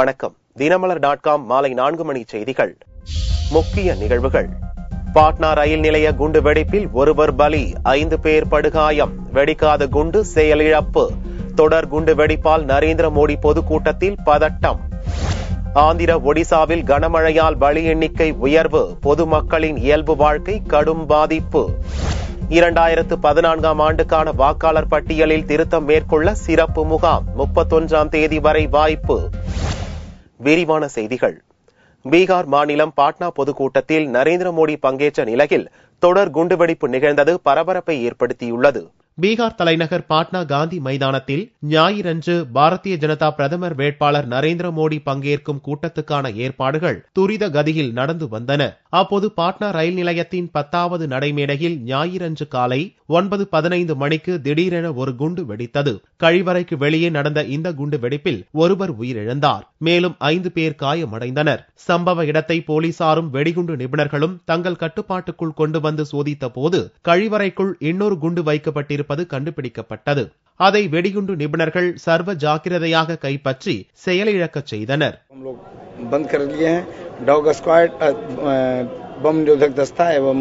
வணக்கம். தினமலர்.com மாலை 4 மணி செய்திகள். முக்கிய நிகழ்வுகள். பாட்னா ரயில் நிலைய குண்டு வெடிப்பில் ஒருவர் பலி, 5 பேர் படுகாயம். வெடிக்காத குண்டு செயலிழப்பு. தொடர் குண்டு வெடிப்பால் நரேந்திர மோடி பொதுக்கூட்டத்தில் பதட்டம். ஆந்திர ஒடிசாவில் கனமழையால் பலி எண்ணிக்கை உயர்வு. பொதுமக்களின் இயல்பு வாழ்க்கை கடும் பாதிப்பு. 2014ஆம் ஆண்டுக்கான வாக்காளர் பட்டியலில் திருத்தம் மேற்கொள்ள சிறப்பு முகாம் 31ஆம் தேதி வரை வாய்ப்பு. விரிவான செய்திகள். பீகார் மாநிலம் பாட்னா பொதுக்கூட்டத்தில் நரேந்திர மோடி பங்கேற்ற நிலையில் தொடர் குண்டுவெடிப்பு நிகழ்ந்தது பரபரப்பை ஏற்படுத்தியுள்ளது. பீகார் தலைநகர் பாட்னா காந்தி மைதானத்தில் ஞாயிறன்று பாரதிய ஜனதா பிரதமர் வேட்பாளர் நரேந்திர மோடி பங்கேற்கும் கூட்டத்துக்கான ஏற்பாடுகள் துரித கதியில் நடந்து வந்தன. அப்போது பாட்னா ரயில் நிலையத்தின் 10வது நடைமேடையில் ஞாயிறன்று காலை 9:15 மணிக்கு திடீரென ஒரு குண்டு வெடித்தது. கழிவறைக்கு வெளியே நடந்த இந்த குண்டு வெடிப்பில் ஒருவர் உயிரிழந்தார். மேலும் 5 பேர் காயமடைந்தனர். சம்பவ இடத்தை போலீசாரும் வெடிகுண்டு நிபுணர்களும் தங்கள் கட்டுப்பாட்டுக்குள் கொண்டு வந்து சோதித்த போது கழிவறைக்குள் இன்னொரு குண்டு வைக்கப்பட்டிருப்பது கண்டுபிடிக்கப்பட்டது. அதை வெடிகுண்டு நிபுணர்கள் சர்வ ஜாக்கிரதையாக கைப்பற்றி செயலிழக்கச் செய்தனர். डॉग स्क्वाड बम निरोधक दस्ता एवं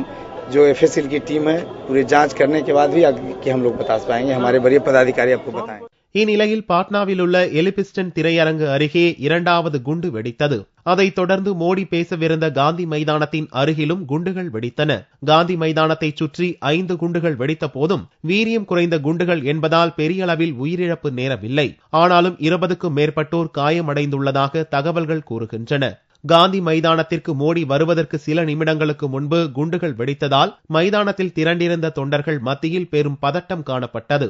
जो एफएसएल की टीम है पूरी जांच करने के बाद भी आगे हम लोग बता पाएंगे. हमारे वरीय पदाधिकारी आपको बताएंगे. இந்நிலையில் பாட்னாவில் உள்ள எலிபிஸ்டன் திரையரங்கு அருகே 2வது குண்டு வெடித்தது. அதைத் தொடர்ந்து மோடி பேசவிருந்த காந்தி மைதானத்தின் அருகிலும் குண்டுகள் வெடித்தன. காந்தி மைதானத்தை சுற்றி 5 குண்டுகள் வெடித்த போதும் வீரியம் குறைந்த குண்டுகள் என்பதால் பெரிய அளவில் உயிரிழப்பு நேரவில்லை. ஆனாலும் 20க்கும் மேற்பட்டோர் காயமடைந்துள்ளதாக தகவல்கள் கூறுகின்றன. காந்தி மைதானத்திற்கு மோடி வருவதற்கு சில நிமிடங்களுக்கு முன்பு குண்டுகள் வெடித்ததால் மைதானத்தில் திரண்டிருந்த தொண்டர்கள் மத்தியில் பெரும் பதட்டம் காணப்பட்டது.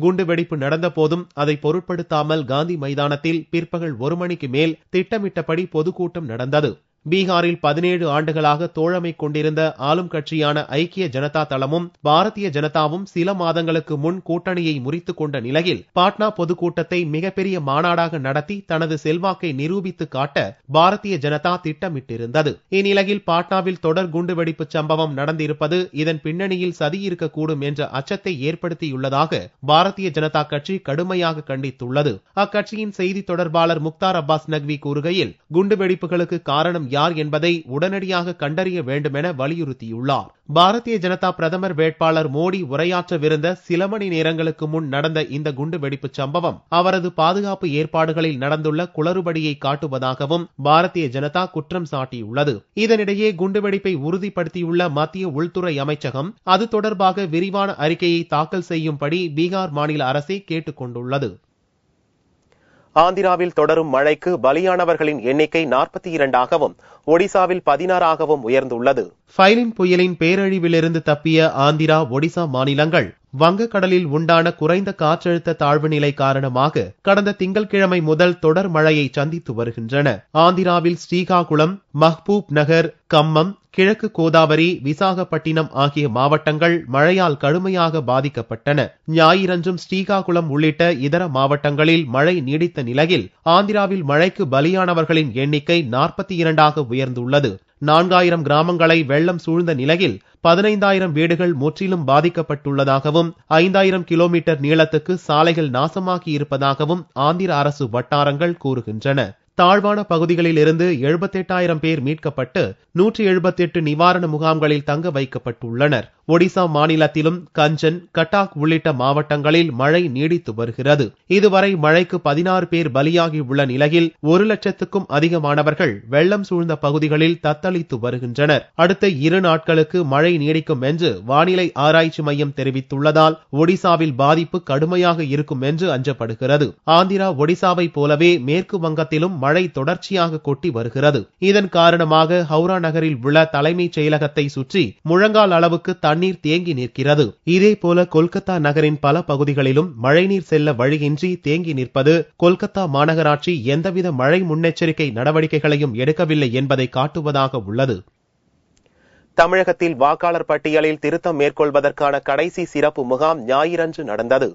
குண்டு வெடிப்பு நடந்த போதும் அதை பொருட்படுத்தாமல் காந்தி மைதானத்தில் பிற்பகல் 1 மணிக்கு மேல் திட்டமிட்டபடி பொதுக்கூட்டம் நடந்தது. பீகாரில் 17 ஆண்டுகளாக தோழமை கொண்டிருந்த ஆளும் கட்சியான ஐக்கிய ஜனதா தளமும் பாரதிய ஜனதாவும் சில மாதங்களுக்கு முன் கூட்டணியை முறித்துக் கொண்ட நிலையில் பாட்னா பொதுக்கூட்டத்தை மிகப்பெரிய மாநாடாக நடத்தி தனது செல்வாக்கை நிரூபித்து காட்ட பாரதிய ஜனதா திட்டமிட்டிருந்தது. இந்நிலையில் பாட்னாவில் தொடர் குண்டுவெடிப்பு சம்பவம் நடந்திருப்பது இதன் பின்னணியில் சதி இருக்கக்கூடும் என்ற அச்சத்தை ஏற்படுத்தியுள்ளதாக பாரதிய ஜனதா கட்சி கடுமையாக கண்டித்துள்ளது. அக்கட்சியின் செய்தி தொடர்பாளர் முக்தார் அப்பாஸ் நக்வி கூறுகையில், குண்டுவெடிப்புகளுக்கு காரணம் யார் என்பதை உடனடியாக கண்டறிய வேண்டும் என வலியுறுத்தியுள்ளார். பாரதிய ஜனதா பிரதமர் வேட்பாளர் மோடி உரையாற்றவிருந்த சில மணி நேரங்களுக்கு முன் நடந்த இந்த குண்டு வெடிப்பு சம்பவம் அவரது பாதுகாப்பு ஏற்பாடுகளில் நடந்துள்ள குளறுபடியை காட்டுவதாகவும் பாரதிய ஜனதா குற்றம் சாட்டியுள்ளது. இதனிடையே குண்டுவெடிப்பை உறுதிப்படுத்தியுள்ள மத்திய உள்துறை அமைச்சகம் அது தொடர்பாக விரிவான அறிக்கையை தாக்கல் செய்யும்படி பீகார் மாநில அரசை கேட்டுக் கொண்டுள்ளது. ஆந்திராவில் தொடரும் மழைக்கு பலியானவர்களின் எண்ணிக்கை 42ஆகவும் ஒடிசாவில் 16ஆகவும் உயர்ந்துள்ளது. ஃபைலின் புயலின் பேரழிவிலிருந்து தப்பிய ஆந்திரா, ஒடிசா மாநிலங்கள் வங்கக்கடலில் உண்டான குறைந்த காற்றழுத்த தாழ்வு நிலை காரணமாக கடந்த திங்கட்கிழமை முதல் தொடர் மழையை சந்தித்து வருகின்றன. ஆந்திராவில் ஸ்ரீகாகுளம், மஹ்பூப் நகர், கம்மம், கிழக்கு கோதாவரி, விசாகப்பட்டினம் ஆகிய மாவட்டங்கள் மழையால் கடுமையாக பாதிக்கப்பட்டன. ஞாயிறன்றும் ஸ்ரீகாகுளம் உள்ளிட்ட இதர மாவட்டங்களில் மழை நீடித்த நிலையில் ஆந்திராவில் மழைக்கு பலியானவர்களின் எண்ணிக்கை 42ஆக உயர்ந்துள்ளது. 4000 கிராமங்களை வெள்ளம் சூழ்ந்த நிலையில் 15000 வீடுகள் முற்றிலும் பாதிக்கப்பட்டுள்ளதாகவும் 5000 கிலோமீட்டர் நீளத்துக்கு சாலைகள் நாசமாக்கி இருப்பதாகவும் ஆந்திர அரசு வட்டாரங்கள் கூறுகின்றன. தாழ்வான பகுதிகளில் இருந்து 78000 பேர் மீட்கப்பட்டு 178 நிவாரண முகாம்களில் தங்க வைக்கப்பட்டுள்ளனர். ஒடிசா மாநிலத்திலும் கஞ்சன், கட்டாக் உள்ளிட்ட மாவட்டங்களில் மழை நீடித்து வருகிறது. இதுவரை மழைக்கு 16 பேர் பலியாகி உள்ள நிலையில் 1 லட்சத்துக்கும் அதிகமானவர்கள் வெள்ளம் சூழ்ந்த பகுதிகளில் தத்தளித்து வருகின்றனர். அடுத்த 2 நாட்களுக்கு மழை நீடிக்கும் என்று வானிலை ஆராய்ச்சி மையம் தெரிவித்துள்ளதால் ஒடிசாவில் பாதிப்பு கடுமையாக இருக்கும் என்று அஞ்சப்படுகிறது. ஆந்திரா, ஒடிசாவை போலவே மேற்கு வங்கத்திலும் மழை தொடர்ச்சியாக கொட்டி வருகிறது. இதன் காரணமாக ஹவுரா நகரில் உள்ள தலைமைச் செயலகத்தை சுற்றி முழங்கால் அளவுக்கு தண்ணீர் தேங்கி நிற்கிறது. இதேபோல கொல்கத்தா நகரின் பல பகுதிகளிலும் மழைநீர் செல்ல வழியின்றி தேங்கி நிற்பது கொல்கத்தா மாநகராட்சி எந்தவித மழை முன்னெச்சரிக்கை நடவடிக்கைகளையும் எடுக்கவில்லை என்பதை காட்டுவதாக உள்ளது. தமிழகத்தில் வாக்காளர் பட்டியலில் திருத்தம் மேற்கொள்வதற்கான கடைசி சிறப்பு முகாம் ஞாயிறன்று நடந்தது.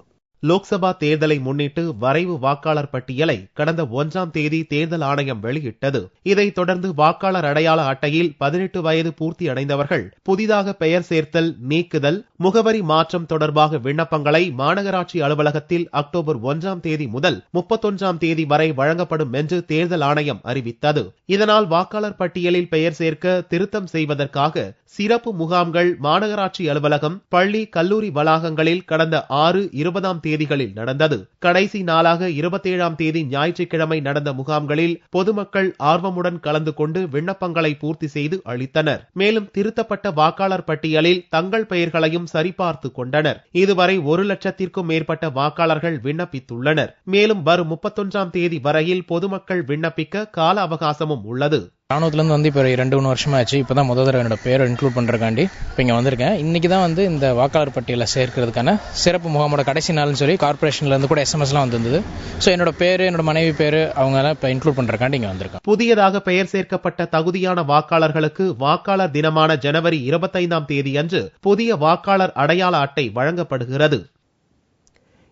லோக்சபா தேர்தலை முன்னிட்டு வரைவு வாக்காளர் பட்டியலை கடந்த 1ஆம் தேதி தேர்தல் ஆணையம் வெளியிட்டது. இதைத் தொடர்ந்து வாக்காளர் அடையாள அட்டையில் 18 வயது பூர்த்தி அடைந்தவர்கள் புதிதாக பெயர் சேர்த்தல், நீக்குதல், முகவரி மாற்றம் தொடர்பாக விண்ணப்பங்களை மாநகராட்சி அலுவலகத்தில் அக்டோபர் 1ஆம் தேதி முதல் 31ஆம் தேதி வரை வழங்கப்படும் என்று தேர்தல் ஆணையம் அறிவித்தது. இதனால் வாக்காளர் பட்டியலில் பெயர் சேர்க்க, திருத்தம் செய்வதற்காக சிறப்பு முகாம்கள் மாநகராட்சி அலுவலகம், பள்ளி, கல்லூரி வளாகங்களில் கடந்த 6, 20ஆம் தேதிகளில் நடந்தது. கடைசி நாளாக 27ஆம் தேதி ஞாயிற்றுக்கிழமை நடந்த முகாம்களில் பொதுமக்கள் ஆர்வமுடன் கலந்து கொண்டு விண்ணப்பங்களை பூர்த்தி செய்து அளித்தனர். மேலும் திருத்தப்பட்ட வாக்காளர் பட்டியலில் தங்கள் பெயர்களையும் சரிபார்த்து கொண்டனர். இதுவரை 1 லட்சத்திற்கும் மேற்பட்ட வாக்காளர்கள் விண்ணப்பித்துள்ளனர். மேலும் வரும் 31ஆம் தேதி வரையில் பொதுமக்கள் விண்ணப்பிக்க கால அவகாசமும் உள்ளது. ராணுவத்துலேருந்து வந்து இப்போ 2-3 வருஷமா ஆச்சு. இப்போ தான் முதல் தடவை என்னோட பேரை இன்க்ளூட் பண்ணுறக்காண்டி இப்போ இங்கே வந்திருக்கேன். இன்னைக்கு தான் வந்து இந்த வாக்காளர் பட்டியலை சேர்க்கிறதுக்கான சிறப்பு முகாமோட கடைசி நாள்னு சொல்லி கார்பரேஷன்லேருந்து கூட SMS-லாம் வந்திருந்தது. ஸோ என்னோட பேர், என்னோட மனைவி பேர், அவங்கெல்லாம் இப்போ இன்க்ளூட் பண்ணுறக்காண்டி இங்கே வந்திருக்கேன். புதியதாக பெயர் சேர்க்கப்பட்ட தகுதியான வாக்காளர்களுக்கு வாக்காளர் தினமான ஜனவரி 25ஆம் தேதி அன்று புதிய வாக்காளர் அடையாள அட்டை வழங்கப்படுகிறது.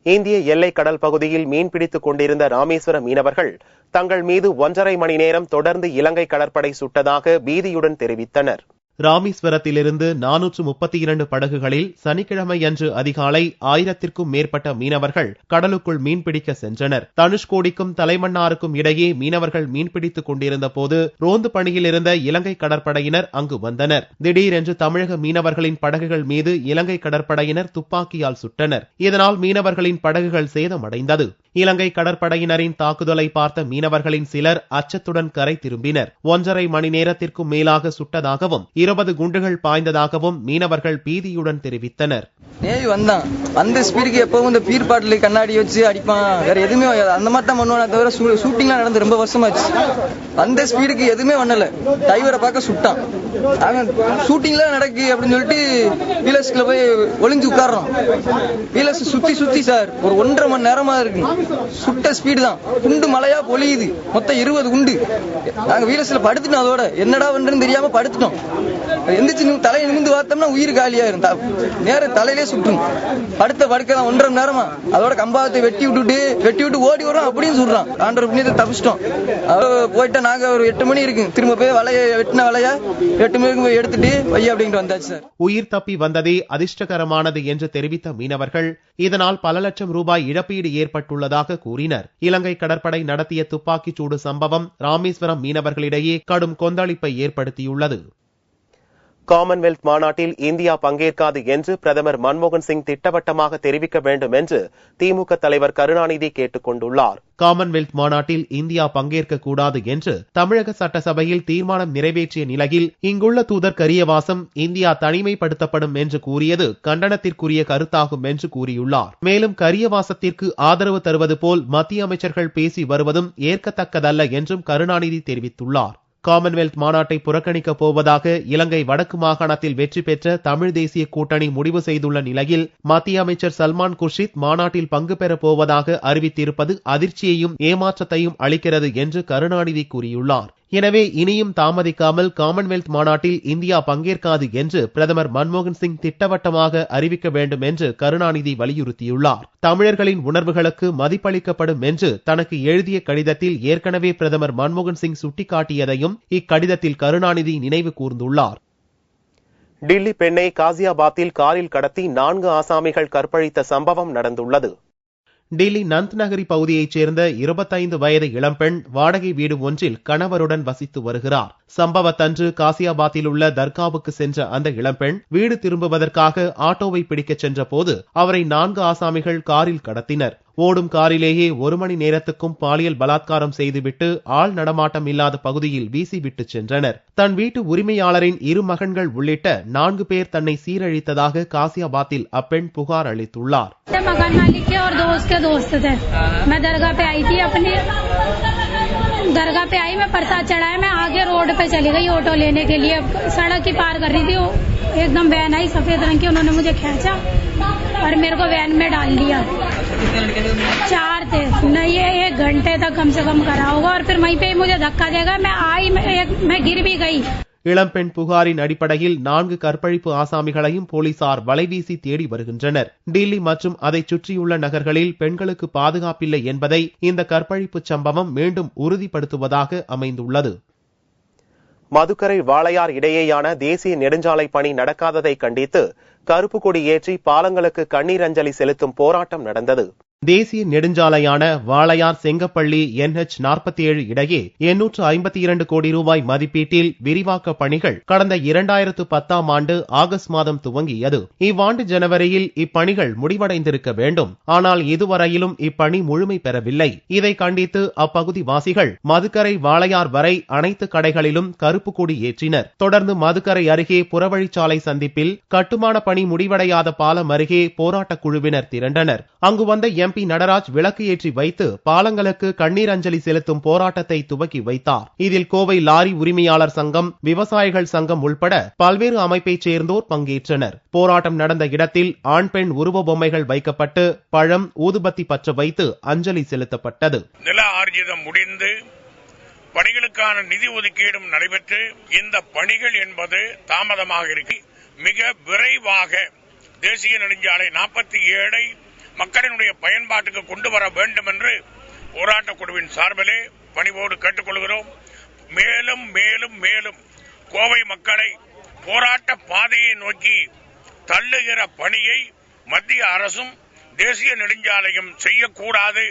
இந்திய எல்லை கடல் பகுதியில் மீன்பிடித்துக் கொண்டிருந்த ராமேஸ்வரம் மீனவர்கள் தங்கள் மீது 1.5 மணி நேரம் தொடர்ந்து இலங்கை கடற்படை சுட்டதாக பீதியுடன் தெரிவித்தனர். ராமேஸ்வரத்திலிருந்து 432 படகுகளில் சனிக்கிழமையன்று அதிகாலை 1000க்கும் மேற்பட்ட மீனவர்கள் கடலுக்குள் மீன்பிடிக்க சென்றனர். தனுஷ்கோடிக்கும் தலைமன்னாருக்கும் இடையே மீனவர்கள் மீன்பிடித்துக் கொண்டிருந்த போது ரோந்து பணியில் இருந்த இலங்கை கடற்படையினர் அங்கு வந்தனர். திடீரென்று தமிழக மீனவர்களின் படகுகள் மீது இலங்கை கடற்படையினர் துப்பாக்கியால் சுட்டனர். இதனால் மீனவர்களின் படகுகள் சேதமடைந்தது. இலங்கை கடற்படையினரின் தாக்குதலை பார்த்த மீனவர்களின் சிலர் அச்சத்துடன் கரை திரும்பினர். 1.5 மணி நேரத்திற்கும் மேலாக சுட்டதாகவும் 20 குண்டுகள் பாய்ந்ததாகவும் மீனவர்கள் பீதியுடன் தெரிவித்தனர். நேவி வந்தான், அந்த ஸ்பீடுக்கு எப்பவும் இந்த பீர் பாட்டில் கண்ணாடி வச்சு அடிப்பான், வேற எதுவுமே அந்த மாதிரி தான் பண்ணுவானே தவிர ஷூட்டிங்லாம் நடந்து ரொம்ப வருஷமாச்சு. அந்த ஸ்பீடுக்கு எதுவுமே பண்ணல. டைவரை பார்க்க சுட்டான். அவன் ஷூட்டிங்லாம் நடக்கு அப்படின்னு சொல்லிட்டு வீலர்ஸ்ல போய் ஒளிஞ்சு உட்கார்றோம். வீலர்ஸ் சுத்தி சார் ஒரு 1.5 மணி நேரமா இருக்கு. சுட்ட ஸ்பீடு தான், குண்டு மலையா பொழியுது. மொத்தம் 20 குண்டு. நாங்க வீலர்ஸ்ல படுத்துட்டோம். அதோட என்னடா பண்றதுன்னு தெரியாம படுத்துட்டோம். எந்திரிச்சு தலையை நிமிந்து பார்த்தோம்னா உயிர் காலியா இருந்தா நேர தலையிலே சுற்றும். படுத்த படுக்க 1.5 மணி நேரமா. அதோட கம்பாவத்தை வெட்டி விட்டு ஓடி வரோம். அப்படின்னு சொல்றான். ஆண்டவர் புண்ணியத்தை தப்பிச்சிட்டோம். போயிட்டா நாங்க ஒரு 8 மணி இருக்கு. திரும்ப போய் வெட்டின வலைய 8 மணிக்கு போய் எடுத்துட்டு வைய அப்படின்ட்டு வந்தாச்சு சார். உயிர் தப்பி வந்ததே அதிர்ஷ்டகரமானது என்று தெரிவித்த மீனவர்கள் இதனால் பல லட்சம் ரூபாய் இழப்பீடு ஏற்பட்டுள்ளதாக கூறினர். இலங்கை கடற்படை நடத்திய துப்பாக்கிச் சூடு சம்பவம் ராமேஸ்வரம் மீனவர்களிடையே கடும் கொந்தளிப்பை ஏற்படுத்தியுள்ளது. காமன்வெல்த் மாநாட்டில் இந்தியா பங்கேற்காது என்று பிரதமர் மன்மோகன் சிங் திட்டவட்டமாக தெரிவிக்க வேண்டும் என்று திமுக தலைவர் கருணாநிதி கேட்டுக் கொண்டுள்ளார். காமன்வெல்த் மாநாட்டில் இந்தியா பங்கேற்க கூடாது என்று தமிழக சட்டசபையில் தீர்மானம் நிறைவேற்றிய நிலையில் இங்குள்ள தூதர் கரியவாசம் இந்தியா தனிமைப்படுத்தப்படும் என்று கூறியது கண்டனத்திற்குரிய கருத்தாகும் என்று கூறியுள்ளார். மேலும் கரியவாசத்திற்கு ஆதரவு தருவது போல் மத்திய அமைச்சர்கள் பேசி வருவதும் ஏற்கத்தக்கதல்ல என்றும் கருணாநிதி தெரிவித்துள்ளார். காமன்வெல்த் மாநாட்டை புறக்கணிக்கப் போவதாக இலங்கை வடக்கு மாகாணத்தில் வெற்றி பெற்ற தமிழ் தேசிய கூட்டணி முடிவு செய்துள்ள நிலையில் மத்திய அமைச்சர் சல்மான் குர்ஷித் மாநாட்டில் பங்கு பெறப் போவதாக அறிவித்திருப்பது அதிர்ச்சியையும் ஏமாற்றத்தையும் அளிக்கிறது என்று கருணாநிதி கூறியுள்ளார். எனவே இனியும் தாமதிக்காமல் காமன்வெல்த் மாநாட்டில் இந்தியா பங்கேற்காது என்று பிரதமர் மன்மோகன் சிங் திட்டவட்டமாக அறிவிக்க வேண்டும் என்று கருணாநிதி வலியுறுத்தியுள்ளார். தமிழர்களின் உணர்வுகளுக்கு மதிப்பளிக்கப்படும் என்று தனக்கு எழுதிய கடிதத்தில் ஏற்கனவே பிரதமர் மன்மோகன் சிங் சுட்டிக்காட்டியதையும் இக்கடிதத்தில் கருணாநிதி நினைவு கூர்ந்துள்ளார். டில்லி பெண்ணை காசியாபாத்தில் காரில் கடத்தி 4 ஆசாமிகள் கற்பழித்த சம்பவம் நடந்துள்ளது. டில்லி நந்த் நகரி பகுதியைச் சேர்ந்த 25 வயது இளம்பெண் வாடகை வீடு ஒன்றில் கணவருடன் வசித்து வருகிறார். சம்பவத்தன்று காசியாபாத்தில் உள்ள தர்காவுக்கு சென்ற அந்த இளம்பெண் வீடு திரும்புவதற்காக ஆட்டோவை பிடிக்கச் சென்ற போது அவரை 4 ஆசாமிகள் காரில் கடத்தினர். ஓடும் காரிலேயே 1 மணி நேரத்துக்கும் பாலியல் பலாத்காரம் செய்துவிட்டு ஆள் நடமாட்டம் இல்லாத பகுதியில் வீசிவிட்டு சென்றனர். தன் வீட்டு உரிமையாளரின் 2 மகன்கள் உள்ளிட்ட 4 பேர் தன்னை சீரழித்ததாக காசியாபாத்தில் அப்பெண் புகார் அளித்துள்ளார். दरगाह पे आई, मैं प्रसाद चढ़ाया, मैं आगे रोड पे चली गई ऑटो लेने के लिए. सड़क की पार कर रही थी, एकदम वैन आई सफेद रंग की, उन्होंने मुझे खींचा और मेरे को वैन में डाल लिया. 4 थे. नहीं, ये 1 घंटे तक कम से कम करा होगा और फिर वहीं पे मुझे धक्का देगा. मैं आई, मैं गिर भी गई. இளம்பெண் புகாரின் அடிப்படையில் 4 கற்பழிப்பு ஆசாமிகளையும் போலீசார் வலைவீசி தேடி வருகின்றனர். டில்லி மற்றும் அதை சுற்றியுள்ள நகர்களில் பெண்களுக்கு பாதுகாப்பில்லை என்பதை இந்த கற்பழிப்பு சம்பவம் மீண்டும் உறுதிப்படுத்துவதாக அமைந்துள்ளது. மதுக்கரை வாளையார் இடையேயான தேசிய நெடுஞ்சாலை பணி நடக்காததை கண்டித்து கருப்பு கொடி ஏற்றி பாலங்களுக்கு கண்ணீர் அஞ்சலி செலுத்தும் போராட்டம் நடந்தது. தேசிய நெடுஞ்சாலையான வாளையார் செங்கப்பள்ளி NH 47 இடையே 852 கோடி ரூபாய் மதிப்பீட்டில் விரிவாக்க பணிகள் கடந்த 2010ஆம் ஆண்டு ஆகஸ்ட் மாதம் துவங்கியது. இவ்வாண்டு ஜனவரியில் இப்பணிகள் முடிவடைந்திருக்க வேண்டும். ஆனால் இதுவரையிலும் இப்பணி முழுமை பெறவில்லை. இதை கண்டித்து அப்பகுதி வாசிகள் மதுக்கரை வாளையார் வரை அனைத்து கடைகளிலும் கருப்பு கொடி ஏற்றினர். தொடர்ந்து மதுக்கரை அருகே புறவழிச்சாலை சந்திப்பில் கட்டுமான பணி முடிவடையாத பாலம் அருகே போராட்டக் குழுவினர் திரண்டனர். அங்கு வந்த MP நடராஜ் விளக்கு ஏற்றி வைத்து பாலங்களுக்கு கண்ணீர் அஞ்சலி செலுத்தும் போராட்டத்தை துவக்கி வைத்தார். இதில் கோவை லாரி உரிமையாளர் சங்கம், விவசாயிகள் சங்கம் உள்பட பல்வேறு அமைப்பைச் சேர்ந்தோர் பங்கேற்றனர். போராட்டம் நடந்த இடத்தில் ஆண் பெண் உருவ பொம்மைகள் வைக்கப்பட்டு பழம், ஊதுபத்தி பற்ற வைத்து அஞ்சலி செலுத்தப்பட்டது. நில ஆர்ஜிதம் முடிந்து பணிகளுக்கான நிதி ஒதுக்கீடும் நடைபெற்று இந்த பணிகள் என்பது தாமதமாக இருக்கு. மிக விரைவாக தேசிய நெடுஞ்சாலை 47 மக்களினுடைய பயன்பாட்டுக்கு கொண்டு வர வேண்டும் என்று போராட்டக் குழுவின் சார்பிலே பணிவோடு கேட்டுக்கொள்கிறோம். மேலும் மேலும் மேலும் கோவை மக்களை போராட்ட பாதையை நோக்கி தள்ளுகிற பணியை மத்திய அரசும் தேசிய நெடுஞ்சாலையும் செய்யக்கூடாது,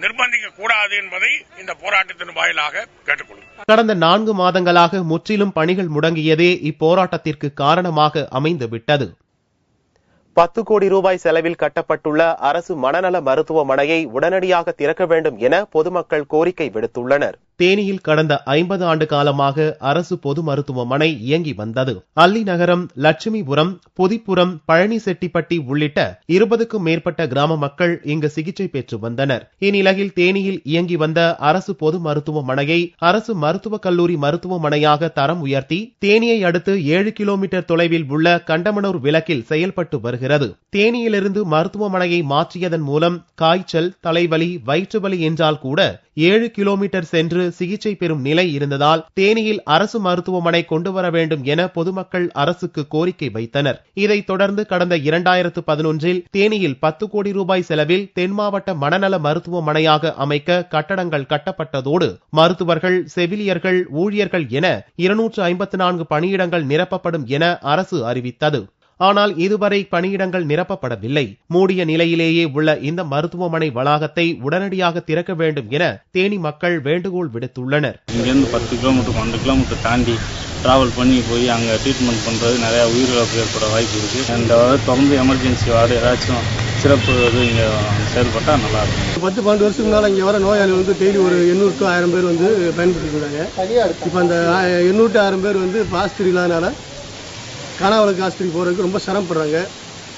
நிர்பந்திக்க கூடாது என்பதை இந்த போராட்டத்தின் வாயிலாக கேட்டுக்கொள்கிறோம். கடந்த 4 மாதங்களாக முற்றிலும் பணிகள் முடங்கியதே இப்போராட்டத்திற்கு காரணமாக அமைந்துவிட்டது. 10 கோடி ரூபாய் செலவில் கட்டப்பட்டுள்ள அரசு மனநல மருத்துவமனையை உடனடியாக திறக்க வேண்டும் என பொதுமக்கள் கோரிக்கை விடுத்துள்ளனர். தேனியில் கடந்த 50 ஆண்டு காலமாக அரசு பொது மருத்துவமனை இயங்கி வந்தது. அல்லி நகரம், லட்சுமிபுரம், புதிப்புரம், பழனிசெட்டிப்பட்டி உள்ளிட்ட 20க்கும் மேற்பட்ட கிராம மக்கள் இங்கு சிகிச்சை பெற்று வந்தனர். இந்நிலையில் தேனியில் இயங்கி வந்த அரசு பொது மருத்துவமனையை அரசு மருத்துவக் கல்லூரி மருத்துவமனையாக தரம் உயர்த்தி தேனியை அடுத்து 7 கிலோமீட்டர் தொலைவில் உள்ள கண்டமனூர் விலக்கில் செயல்பட்டு வருகிறது. தேனியிலிருந்து மருத்துவமனையை மாற்றியதன் மூலம் காய்ச்சல், தலைவலி, வயிற்றுவலி என்றால் கூட 7 கிலோமீட்டர் சென்று சிகிச்சை பெறும் நிலை இருந்ததால் தேனியில் அரசு மருத்துவமனை கொண்டு வர வேண்டும் என பொதுமக்கள் அரசுக்கு கோரிக்கை வைத்தனர். இதைத் தொடர்ந்து கடந்த 2011இல் தேனியில் 10 கோடி ரூபாய் செலவில் தென் மாவட்ட மனநல மருத்துவமனையாக அமைக்க கட்டடங்கள் கட்டப்பட்டதோடு மருத்துவர்கள், செவிலியர்கள், ஊழியர்கள் என 254 பணியிடங்கள் நிரப்பப்படும் என அரசு அறிவித்தது. ஆனால் இதுவரை பணியிடங்கள் நிரப்பப்படவில்லை. மூடிய நிலையிலேயே உள்ள இந்த மருத்துவமனை வளாகத்தை உடனடியாக திறக்க வேண்டும் என தேனி மக்கள் வேண்டுகோள் விடுத்துள்ளனர். இங்கிருந்து 10 கிலோமீட்டர் 12 கிலோமீட்டர் தாண்டி டிராவல் பண்ணி போய் அங்கே ட்ரீட்மெண்ட் பண்ணுறது நிறையா உயிரிழப்பு ஏற்பட வாய்ப்பு இருக்குது. இந்த தொடர்ந்து எமர்ஜென்சி வார்டு ஏதாச்சும் சிறப்பு இங்கே செயல்பட்டால் நல்லாயிருக்கும். 10-12 வருஷத்துக்கு முன்னால் இங்கே வர நோயாளி டெய்லி ஒரு 800 to 1000 பேர் பயன்படுத்திட்டு இருந்தாங்க. இப்போ அந்த 800 to 1000 பேர் ஆஸ்பத்திரி இல்லாதனால காணாவளுக்கு ஆஸ்பத்திரி போகிறதுக்கு ரொம்ப சிரமப்படுறாங்க.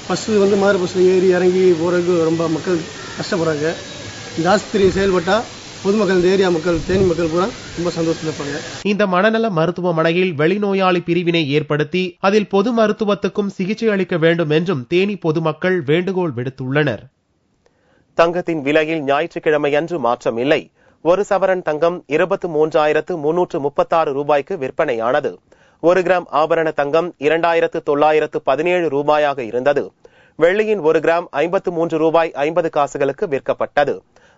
ஃபஸ்ட்டு மதுரை பஸ்ஸில் ஏறி இறங்கி போகிறதுக்கு ரொம்ப மக்கள் கஷ்டப்படுறாங்க. இந்த ஆஸ்பத்திரி செயல்பட்டால் பொதுமக்கள், இந்த ஏரியா மக்கள், தேனி மக்கள் பூரா ரொம்ப சந்தோஷத்தில் இருப்பாங்க. இந்த மனநல மருத்துவமனையில் வெளிநோயாளி பிரிவினை ஏற்படுத்தி அதில் பொது மருத்துவத்துக்கும் சிகிச்சை அளிக்க வேண்டும் என்றும் தேனி பொதுமக்கள் வேண்டுகோள் விடுத்துள்ளனர். தங்கத்தின் விலையில் ஞாயிற்றுக்கிழமை அன்று மாற்றம் இல்லை. ஒரு சவரன் தங்கம் 23,336 ரூபாய்க்கு விற்பனையானது. 1 கிராம் ஆபரண தங்கம் 2,917 ரூபாயாக இருந்தது. வெள்ளியின் 1 கிராம் 53 ரூபாய் 50 காசுகளுக்கு விற்கப்பட்டது.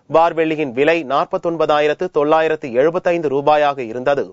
பார் வெள்ளியின் விலை 49,975 ரூபாயாக இருந்தது.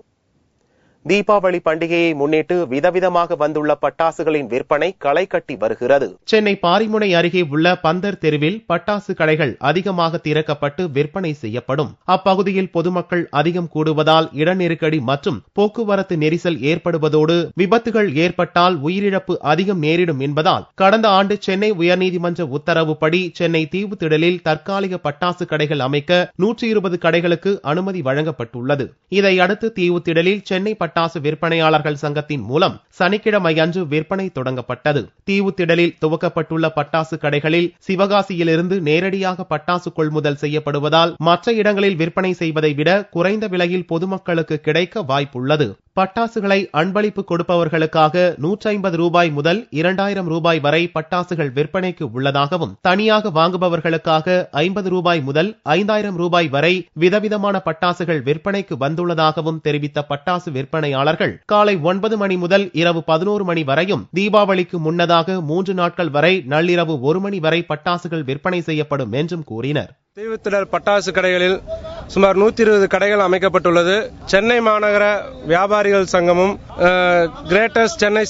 தீபாவளி பண்டிகையை முன்னிட்டு விதவிதமாக வந்துள்ள பட்டாசுகளின் விற்பனை களை கட்டி வருகிறது. சென்னை பாரிமுனை அருகே உள்ள பந்தர் தெருவில் பட்டாசு கடைகள் அதிகமாக திறக்கப்பட்டு விற்பனை செய்யப்படும். அப்பகுதியில் பொதுமக்கள் அதிகம் கூடுவதால் இட நெருக்கடி மற்றும் போக்குவரத்து நெரிசல் ஏற்படுவதோடு விபத்துகள் ஏற்பட்டால் உயிரிழப்பு அதிகம் நேரிடும் என்பதால் கடந்த ஆண்டு சென்னை உயர்நீதிமன்ற உத்தரவுப்படி சென்னை தீவுத்திடலில் தற்காலிக பட்டாசு கடைகள் அமைக்க 120 கடைகளுக்கு அனுமதி வழங்கப்பட்டுள்ளது. இதையடுத்து தீவுத்திடலில் சென்னை பட்டாசு விற்பனையாளர்கள் சங்கத்தின் மூலம் சனிக்கிழமை அன்று விற்பனை தொடங்கப்பட்டது. தீவுத்திடலில் துவக்கப்பட்டுள்ள பட்டாசு கடைகளில் சிவகாசியிலிருந்து நேரடியாக பட்டாசு கொள்முதல் செய்யப்படுவதால் மற்ற இடங்களில் விற்பனை செய்வதை விட குறைந்த விலையில் பொதுமக்களுக்கு கிடைக்க வாய்ப்புள்ளது. பட்டாசுகளை அன்பளிப்பு கொடுப்பவர்களுக்காக 150 ரூபாய் முதல் 2000 ரூபாய் வரை பட்டாசுகள் விற்பனைக்கு உள்ளதாகவும், தனியாக வாங்குபவர்களுக்காக 50 ரூபாய் முதல் 5000 ரூபாய் வரை விதவிதமான பட்டாசுகள் விற்பனைக்கு வந்துள்ளதாகவும் தெரிவித்த பட்டாசு விற்பனையாளர்கள் காலை 9 மணி முதல் இரவு 11 மணி வரையும், தீபாவளிக்கு முன்னதாக 3 நாட்கள் வரை நள்ளிரவு 1 மணி வரை பட்டாசுகள் விற்பனை செய்யப்படும் என்றும் கூறினர். தீவுத்திடல் பட்டாசு கடைகளில் சுமார் 120 கடைகள் அமைக்கப்பட்டுள்ளது. சென்னை மாநகர வியாபாரிகள் சங்கமும், கிரேட்டர்ஸ் சென்னை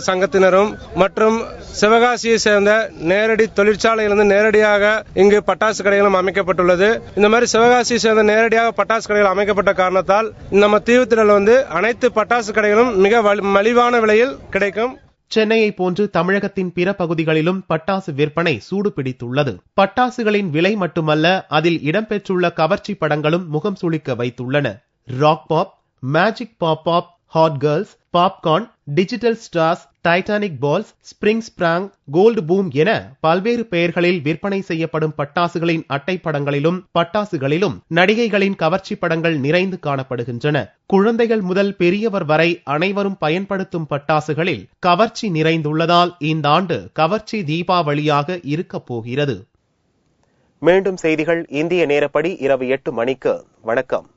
சங்கத்தினரும் மற்றும் சிவகாசியை சேர்ந்த நேரடி தொழிற்சாலையிலிருந்து நேரடியாக இங்கு பட்டாசு கடைகளும் அமைக்கப்பட்டுள்ளது. இந்த மாதிரி சிவகாசியை சேர்ந்த நேரடியாக பட்டாசு கடைகள் அமைக்கப்பட்ட காரணத்தால் நம்ம தீவுத்திடல் அனைத்து பட்டாசு கடைகளும் மிக மலிவான விலையில் கிடைக்கும். சென்னையை போன்று தமிழகத்தின் பிற பகுதிகளிலும் பட்டாசு விற்பனை சூடு பிடித்துள்ளது. பட்டாசுகளின் விலை மட்டுமல்ல, அதில் இடம்பெற்றுள்ள கவர்ச்சி படங்களும் முகம் சுளிக்க வைத்துள்ளன. Rock pop, magic pop, hot girls, popcorn, digital stars, Titanic balls, spring sprang, gold boom என பல்வேறு பெயர்களில் விற்பனை செய்யப்படும் பட்டாசுகளின் அட்டைப்படங்களிலும் பட்டாசுகளிலும் நடிகைகளின் கவர்ச்சி படங்கள் நிறைந்து காணப்படுகின்றன. குழந்தைகள் முதல் பெரியவர் வரை அனைவரும் பயன்படுத்தும் பட்டாசுகளில் கவர்ச்சி நிறைந்துள்ளதால் இந்த ஆண்டு கவர்ச்சி தீபாவளியாக இருக்கப் போகிறது. மீண்டும் செய்திகள் இந்திய நேரப்படி இரவு 8 மணிக்கு. வணக்கம்.